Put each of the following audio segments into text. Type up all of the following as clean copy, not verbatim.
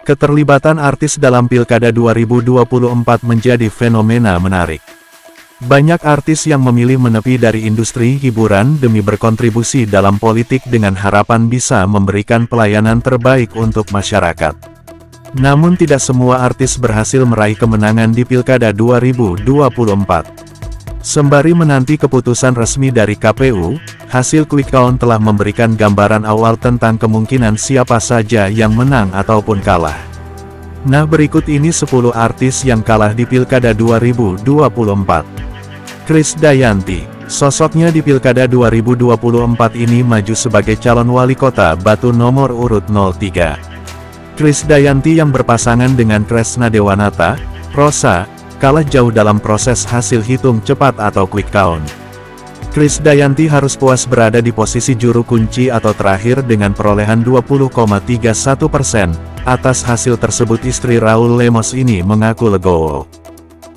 Keterlibatan artis dalam Pilkada 2024 menjadi fenomena menarik. Banyak artis yang memilih menepi dari industri hiburan demi berkontribusi dalam politik dengan harapan bisa memberikan pelayanan terbaik untuk masyarakat. Namun tidak semua artis berhasil meraih kemenangan di Pilkada 2024. Sembari menanti keputusan resmi dari KPU, hasil quick count telah memberikan gambaran awal tentang kemungkinan siapa saja yang menang ataupun kalah. Nah, berikut ini 10 artis yang kalah di Pilkada 2024. Krisdayanti, sosoknya di Pilkada 2024 ini maju sebagai calon wali kota Batu nomor urut 03. Krisdayanti yang berpasangan dengan Kresna Dewanata, Rosa, kalah jauh dalam proses hasil hitung cepat atau quick count. Krisdayanti harus puas berada di posisi juru kunci atau terakhir dengan perolehan 20,31%. Atas hasil tersebut istri Raul Lemos ini mengaku legowo.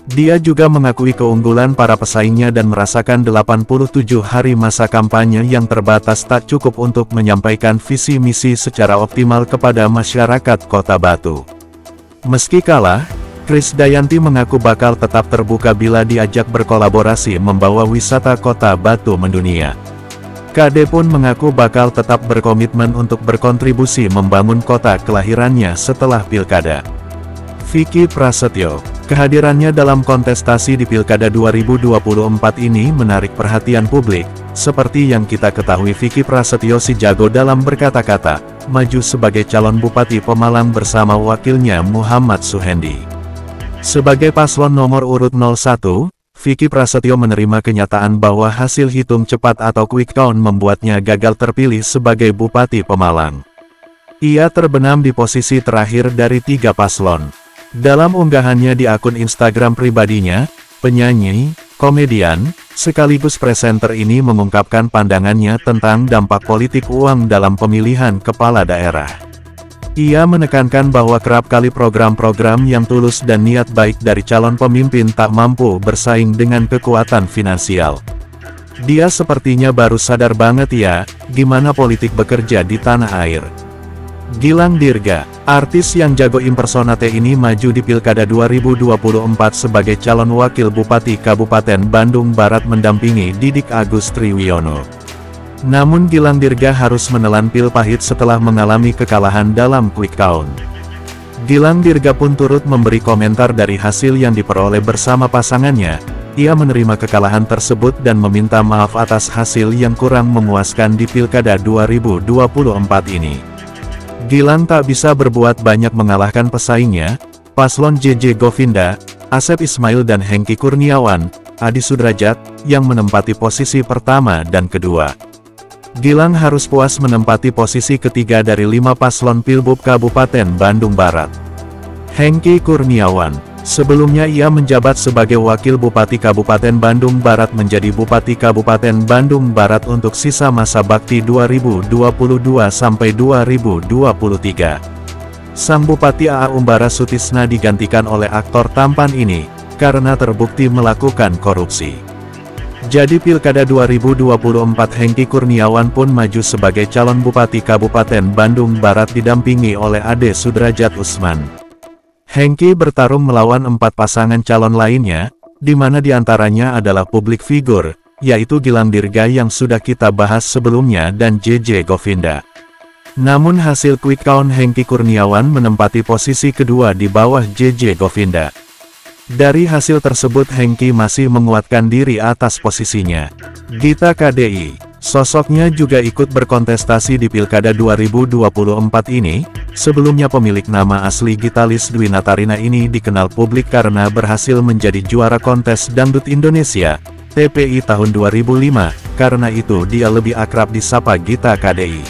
Dia juga mengakui keunggulan para pesaingnya dan merasakan 87 hari masa kampanye yang terbatas tak cukup untuk menyampaikan visi misi secara optimal kepada masyarakat Kota Batu. Meski kalah, Krisdayanti mengaku bakal tetap terbuka bila diajak berkolaborasi membawa wisata Kota Batu mendunia. KD pun mengaku bakal tetap berkomitmen untuk berkontribusi membangun kota kelahirannya setelah Pilkada. Vicky Prasetyo, kehadirannya dalam kontestasi di Pilkada 2024 ini menarik perhatian publik. Seperti yang kita ketahui, Vicky Prasetyo si jago dalam berkata-kata, maju sebagai calon Bupati Pemalang bersama wakilnya Muhammad Suhendi. Sebagai paslon nomor urut 01, Vicky Prasetyo menerima kenyataan bahwa hasil hitung cepat atau quick count membuatnya gagal terpilih sebagai Bupati Pemalang. Ia terbenam di posisi terakhir dari 3 paslon. Dalam unggahannya di akun Instagram pribadinya, penyanyi, komedian, sekaligus presenter ini mengungkapkan pandangannya tentang dampak politik uang dalam pemilihan kepala daerah. Ia menekankan bahwa kerap kali program-program yang tulus dan niat baik dari calon pemimpin tak mampu bersaing dengan kekuatan finansial. Dia sepertinya baru sadar banget ya, gimana politik bekerja di tanah air. Gilang Dirga, artis yang jago impersonate ini maju di Pilkada 2024 sebagai calon wakil Bupati Kabupaten Bandung Barat mendampingi Didik Agus Triwiono. Namun Gilang Dirga harus menelan pil pahit setelah mengalami kekalahan dalam quick count. Gilang Dirga pun turut memberi komentar dari hasil yang diperoleh bersama pasangannya. Ia menerima kekalahan tersebut dan meminta maaf atas hasil yang kurang memuaskan di Pilkada 2024 ini. Gilang tak bisa berbuat banyak mengalahkan pesaingnya, paslon JJ Govinda, Asep Ismail dan Hengki Kurniawan, Adi Sudrajat, yang menempati posisi pertama dan kedua. Gilang harus puas menempati posisi ketiga dari 5 paslon Pilbub Kabupaten Bandung Barat. Hengki Kurniawan, sebelumnya ia menjabat sebagai Wakil Bupati Kabupaten Bandung Barat menjadi Bupati Kabupaten Bandung Barat untuk sisa masa bakti 2022-2023. Sang Bupati A.A. Umbara Sutisna digantikan oleh aktor tampan ini, karena terbukti melakukan korupsi. Jadi Pilkada 2024 Hengki Kurniawan pun maju sebagai calon Bupati Kabupaten Bandung Barat didampingi oleh Ade Sudrajat Usman. Hengki bertarung melawan 4 pasangan calon lainnya, di mana diantaranya adalah publik figur, yaitu Gilang Dirga yang sudah kita bahas sebelumnya dan JJ Govinda. Namun hasil quick count Hengki Kurniawan menempati posisi kedua di bawah JJ Govinda. Dari hasil tersebut Hengki masih menguatkan diri atas posisinya. Gita KDI, sosoknya juga ikut berkontestasi di Pilkada 2024 ini. Sebelumnya pemilik nama asli Gitalis Dwi Natarina ini dikenal publik karena berhasil menjadi juara kontes Dangdut Indonesia, TPI tahun 2005, karena itu dia lebih akrab disapa Gita KDI.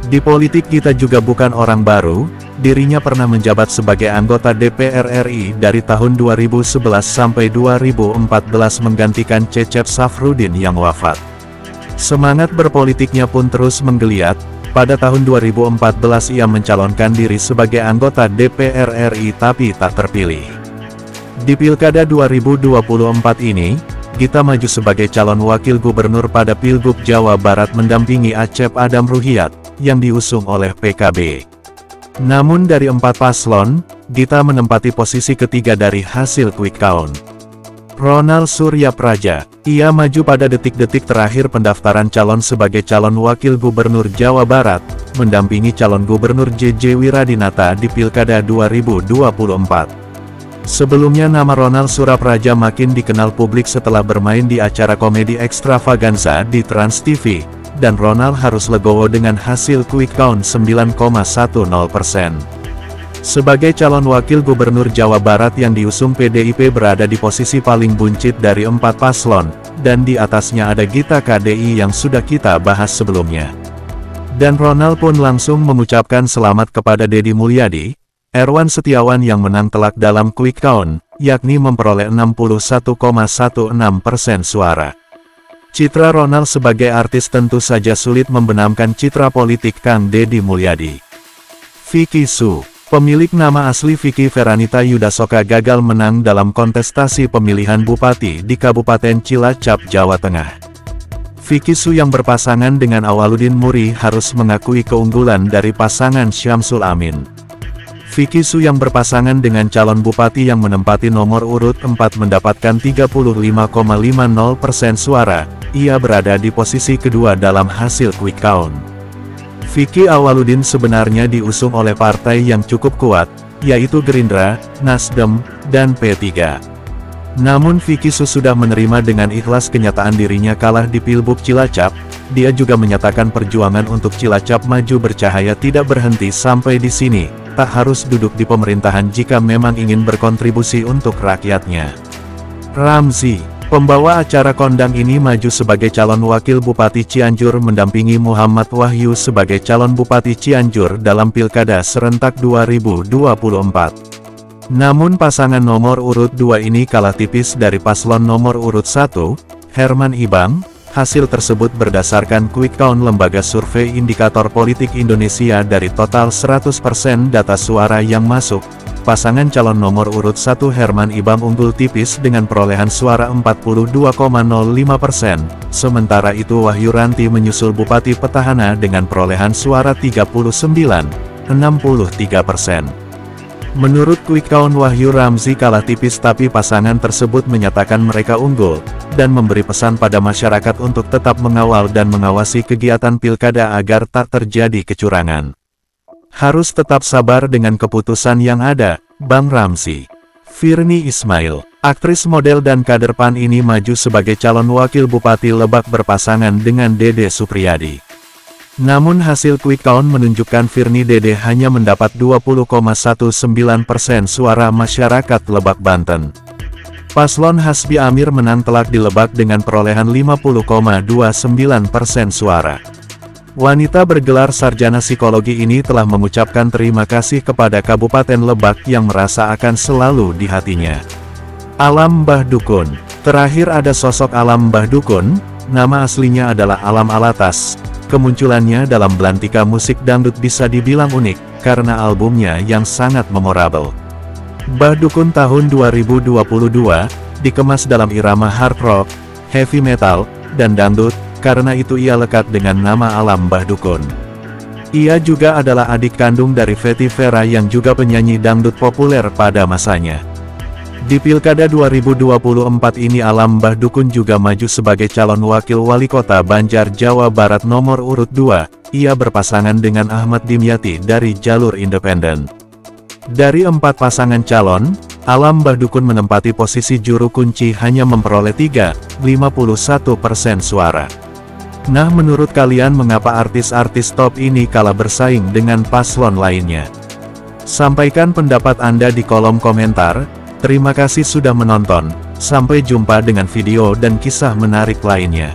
Di politik Gita juga bukan orang baru. Dirinya pernah menjabat sebagai anggota DPR RI dari tahun 2011 sampai 2014 menggantikan Cecep Safrudin yang wafat. Semangat berpolitiknya pun terus menggeliat. Pada tahun 2014 ia mencalonkan diri sebagai anggota DPR RI tapi tak terpilih. Di Pilkada 2024 ini, Gita maju sebagai calon wakil gubernur pada Pilgub Jawa Barat mendampingi Acep Adam Ruhyat, yang diusung oleh PKB. Namun dari 4 paslon, Gita menempati posisi ketiga dari hasil quick count. Ronal Suryapraja, ia maju pada detik-detik terakhir pendaftaran calon sebagai calon wakil gubernur Jawa Barat, mendampingi calon gubernur JJ Wiradinata di Pilkada 2024. Sebelumnya nama Ronal Suryapraja makin dikenal publik setelah bermain di acara komedi ekstravaganza di Trans TV, dan Ronal harus legowo dengan hasil quick count 9,10%. Sebagai calon wakil gubernur Jawa Barat yang diusung PDIP berada di posisi paling buncit dari 4 paslon, dan di atasnya ada Gita KDI yang sudah kita bahas sebelumnya. Dan Ronal pun langsung mengucapkan selamat kepada Deddy Mulyadi, Erwan Setiawan yang menang telak dalam quick count, yakni memperoleh 61,16% suara. Citra Ronal sebagai artis tentu saja sulit membenamkan citra politik Kang Deddy Mulyadi. Vicky Su, pemilik nama asli Vicky Feranita Yudasoka gagal menang dalam kontestasi pemilihan bupati di Kabupaten Cilacap, Jawa Tengah. Vicky Su yang berpasangan dengan Awaludin Muri harus mengakui keunggulan dari pasangan Syamsul Amin. Vicky Su yang berpasangan dengan calon bupati yang menempati nomor urut 4 mendapatkan 35,50% suara, ia berada di posisi kedua dalam hasil quick count. Vicky Awaludin sebenarnya diusung oleh partai yang cukup kuat, yaitu Gerindra, Nasdem, dan P3. Namun Vicky Su sudah menerima dengan ikhlas kenyataan dirinya kalah di Pilbub Cilacap. Dia juga menyatakan perjuangan untuk Cilacap maju bercahaya tidak berhenti sampai di sini, tak harus duduk di pemerintahan jika memang ingin berkontribusi untuk rakyatnya. Ramzi, pembawa acara kondang ini maju sebagai calon wakil Bupati Cianjur mendampingi Muhammad Wahyu sebagai calon Bupati Cianjur dalam Pilkada serentak 2024. Namun pasangan nomor urut 2 ini kalah tipis dari paslon nomor urut 1, Herman Ibang. Hasil tersebut berdasarkan quick count Lembaga Survei Indikator Politik Indonesia. Dari total 100% data suara yang masuk, pasangan calon nomor urut 1 Herman Ibang unggul tipis dengan perolehan suara 42,05%, sementara itu Wahyu Ranti menyusul Bupati Petahana dengan perolehan suara 39,63%. Menurut quick count Wahyu Ramzi kalah tipis, tapi pasangan tersebut menyatakan mereka unggul, dan memberi pesan pada masyarakat untuk tetap mengawal dan mengawasi kegiatan pilkada agar tak terjadi kecurangan. Harus tetap sabar dengan keputusan yang ada, Bang Ramzi. Virnie Ismail, aktris model dan kader PAN ini maju sebagai calon wakil Bupati Lebak berpasangan dengan Dede Supriyadi. Namun hasil quick count menunjukkan Virnie Dede hanya mendapat 20,19% suara masyarakat Lebak, Banten. Paslon Hasbi Amir menang telak di Lebak dengan perolehan 50,29% suara. Wanita bergelar sarjana psikologi ini telah mengucapkan terima kasih kepada Kabupaten Lebak yang merasa akan selalu di hatinya. Alam Mbah Dukun. Terakhir ada sosok Alam Mbah Dukun, nama aslinya adalah Alam Alatas. Kemunculannya dalam belantika musik dangdut bisa dibilang unik, karena albumnya yang sangat memorable. Mbah Dukun tahun 2022, dikemas dalam irama hard rock, heavy metal, dan dangdut, karena itu ia lekat dengan nama Alam Mbah Dukun. Ia juga adalah adik kandung dari Fetty Vera yang juga penyanyi dangdut populer pada masanya. Di Pilkada 2024 ini Alam Mbah Dukun juga maju sebagai calon wakil wali kota Banjar, Jawa Barat nomor urut 2, ia berpasangan dengan Ahmad Dimyati dari jalur independen. Dari 4 pasangan calon, Alam Mbah Dukun menempati posisi juru kunci hanya memperoleh 3,51% suara. Nah, menurut kalian mengapa artis-artis top ini kalah bersaing dengan paslon lainnya? Sampaikan pendapat Anda di kolom komentar. Terima kasih sudah menonton, sampai jumpa dengan video dan kisah menarik lainnya.